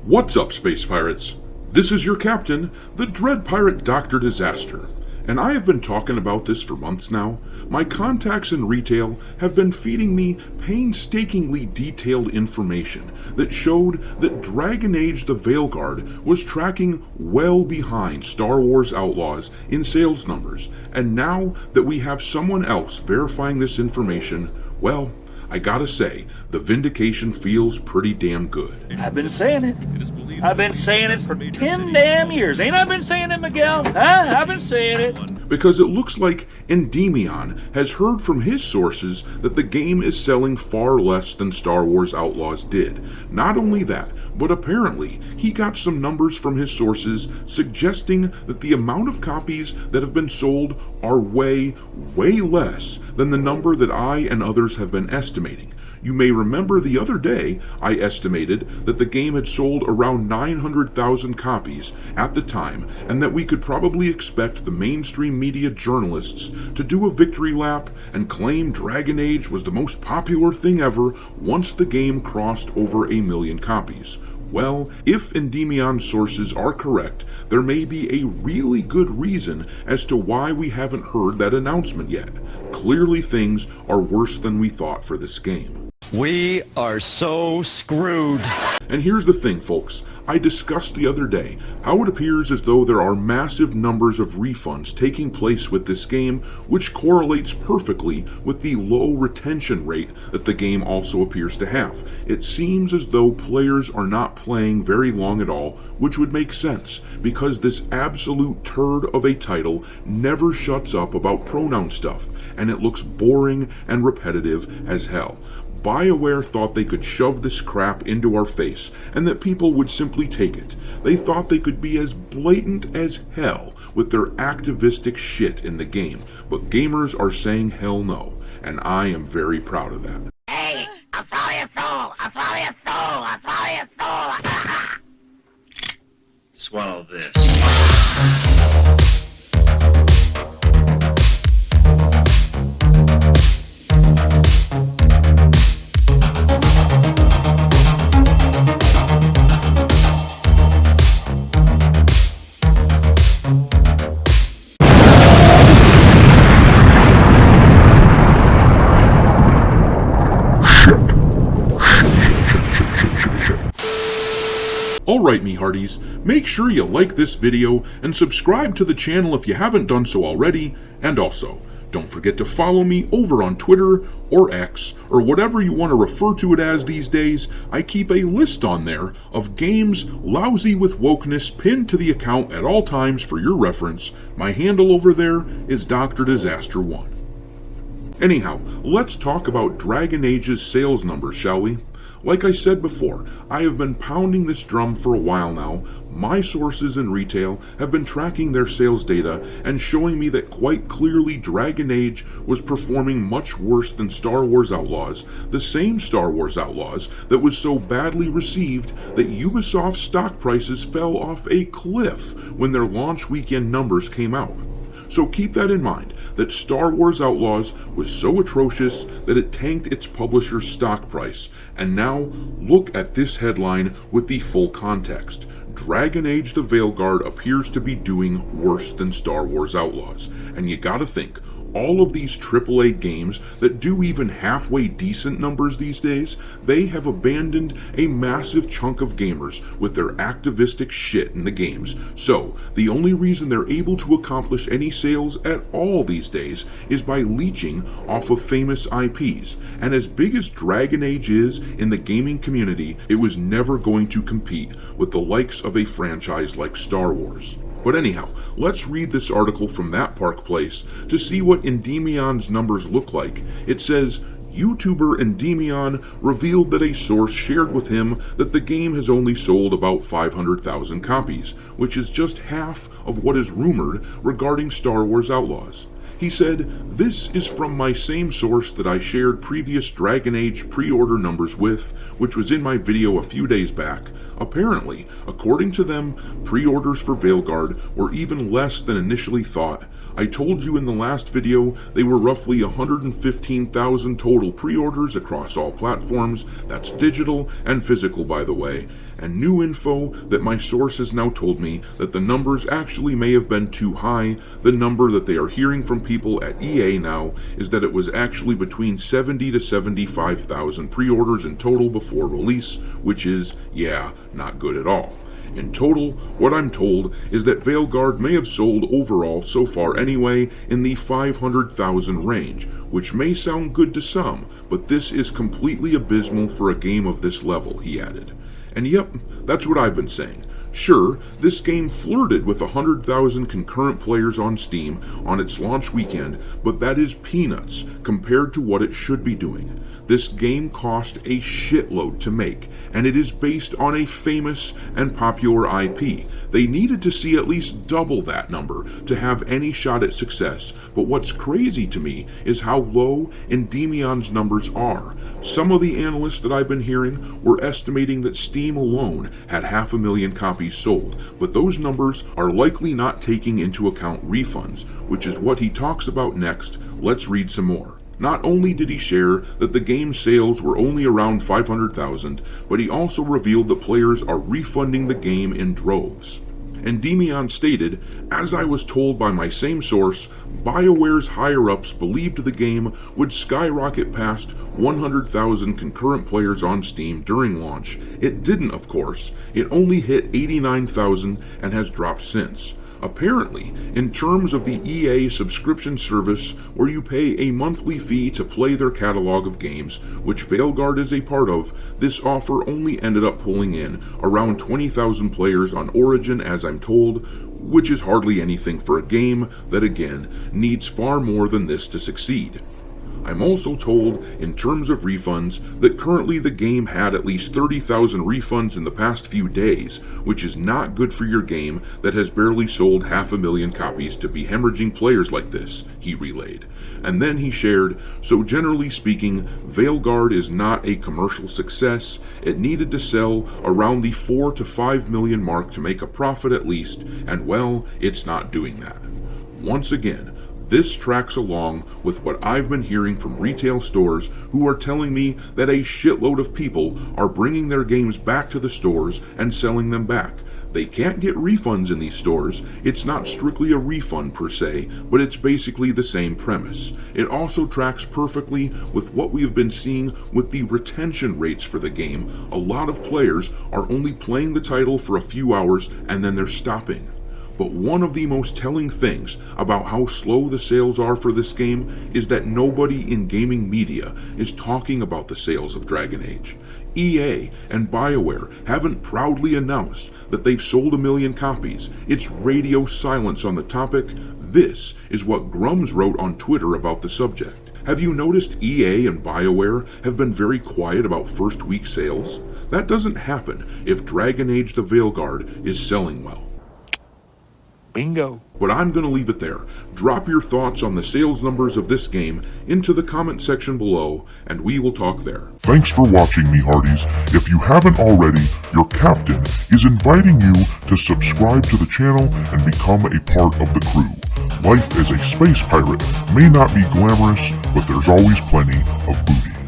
What's up, Space Pirates? This is your captain, the Dread Pirate Dr. Disaster, and I have been talking about this for months now. My contacts in retail have been feeding me painstakingly detailed information that showed that Dragon Age the Veilguard was tracking well behind Star Wars Outlaws in sales numbers, and now that we have someone else verifying this information, well, I gotta say, the vindication feels pretty damn good. I've been saying it. I've been saying it for 10 damn years. Ain't I been saying it, Miguel? Huh? I've been saying it. Because it looks like Endymion has heard from his sources that the game is selling far less than Star Wars Outlaws did. Not only that, but apparently he got some numbers from his sources suggesting that the amount of copies that have been sold are way less than the number that I and others have been estimating. You may remember the other day I estimated that the game had sold around 900,000 copies at the time, and that we could probably expect the mainstream media journalists to do a victory lap and claim Dragon Age was the most popular thing ever once the game crossed over 1 million copies. Well, if Endymion's sources are correct, there may be a really good reason as to why we haven't heard that announcement yet. Clearly things are worse than we thought for this game. We are so screwed. And here's the thing, folks. I discussed the other day how it appears as though there are massive numbers of refunds taking place with this game, which correlates perfectly with the low retention rate that the game also appears to have. It seems as though players are not playing very long at all, which would make sense, because this absolute turd of a title never shuts up about pronoun stuff, and it looks boring and repetitive as hell. Bioware thought they could shove this crap into our face and that people would simply take it. They thought they could be as blatant as hell with their activistic shit in the game, but gamers are saying hell no, and I am very proud of that. Hey, I'll swallow your soul! I'll swallow your soul! I'll swallow your soul! Swallow this. Alright, me hearties, make sure you like this video and subscribe to the channel if you haven't done so already, and also, don't forget to follow me over on Twitter or X, or whatever you want to refer to it as these days. I keep a list on there of games lousy with wokeness pinned to the account at all times for your reference. My handle over there is Dr. Disaster 1. Anyhow, let's talk about Dragon Age's sales numbers, shall we? Like I said before, I have been pounding this drum for a while now. My sources in retail have been tracking their sales data and showing me that quite clearly Dragon Age was performing much worse than Star Wars Outlaws, the same Star Wars Outlaws that was so badly received that Ubisoft stock prices fell off a cliff when their launch weekend numbers came out. So keep that in mind, that Star Wars Outlaws was so atrocious that it tanked its publisher's stock price. And now, look at this headline with the full context. Dragon Age the Veilguard appears to be doing worse than Star Wars Outlaws. And you gotta think, all of these AAA games that do even halfway decent numbers these days, they have abandoned a massive chunk of gamers with their activistic shit in the games. So, the only reason they're able to accomplish any sales at all these days is by leeching off of famous IPs. And as big as Dragon Age is in the gaming community, it was never going to compete with the likes of a franchise like Star Wars. But anyhow, let's read this article from that Park Place to see what Endymion's numbers look like. It says, YouTuber Endymion revealed that a source shared with him that the game has only sold about 500,000 copies, which is just half of what is rumored regarding Star Wars Outlaws. He said, "This is from my same source that I shared previous Dragon Age pre-order numbers with, which was in my video a few days back. Apparently, according to them, pre-orders for Veilguard were even less than initially thought. I told you in the last video they were roughly 115,000 total pre-orders across all platforms. That's digital and physical, by the way. And new info that my source has now told me that the numbers actually may have been too high. The number that they are hearing from people at EA now is that it was actually between 70 to 75,000 pre-orders in total before release, which is, yeah, not good at all. In total, what I'm told is that Veilguard may have sold overall so far anyway in the 500,000 range, which may sound good to some, but this is completely abysmal for a game of this level," he added. And yep, that's what I've been saying. Sure, this game flirted with 100,000 concurrent players on Steam on its launch weekend, but that is peanuts compared to what it should be doing. This game cost a shitload to make, and it is based on a famous and popular IP. They needed to see at least double that number to have any shot at success, but what's crazy to me is how low Endymion's numbers are. Some of the analysts that I've been hearing were estimating that Steam alone had 500,000 copies sold, but those numbers are likely not taking into account refunds, which is what he talks about next. Let's read some more. Not only did he share that the game's sales were only around 500,000, but he also revealed that players are refunding the game in droves. Endymion stated, "As I was told by my same source, Bioware's higher-ups believed the game would skyrocket past 100,000 concurrent players on Steam during launch. It didn't, of course. It only hit 89,000 and has dropped since. Apparently, in terms of the EA subscription service, where you pay a monthly fee to play their catalog of games, which Veilguard is a part of, this offer only ended up pulling in around 20,000 players on Origin, as I'm told, which is hardly anything for a game that, again, needs far more than this to succeed. I'm also told, in terms of refunds, that currently the game had at least 30,000 refunds in the past few days, which is not good for your game that has barely sold 500,000 copies to be hemorrhaging players like this," he relayed. And then he shared, "So generally speaking, Veilguard is not a commercial success. It needed to sell around the 4 to 5 million mark to make a profit at least, and well, it's not doing that." Once again, this tracks along with what I've been hearing from retail stores who are telling me that a shitload of people are bringing their games back to the stores and selling them back. They can't get refunds in these stores. It's not strictly a refund per se, but it's basically the same premise. It also tracks perfectly with what we've been seeing with the retention rates for the game. A lot of players are only playing the title for a few hours and then they're stopping. But one of the most telling things about how slow the sales are for this game is that nobody in gaming media is talking about the sales of Dragon Age. EA and Bioware haven't proudly announced that they've sold 1 million copies. It's radio silence on the topic. This is what Grums wrote on Twitter about the subject. Have you noticed EA and Bioware have been very quiet about first week sales? That doesn't happen if Dragon Age the Veilguard is selling well. Bingo. But I'm going to leave it there. Drop your thoughts on the sales numbers of this game into the comment section below, and we will talk there. Thanks for watching, me hearties. If you haven't already, your captain is inviting you to subscribe to the channel and become a part of the crew. Life as a space pirate may not be glamorous, but there's always plenty of booty.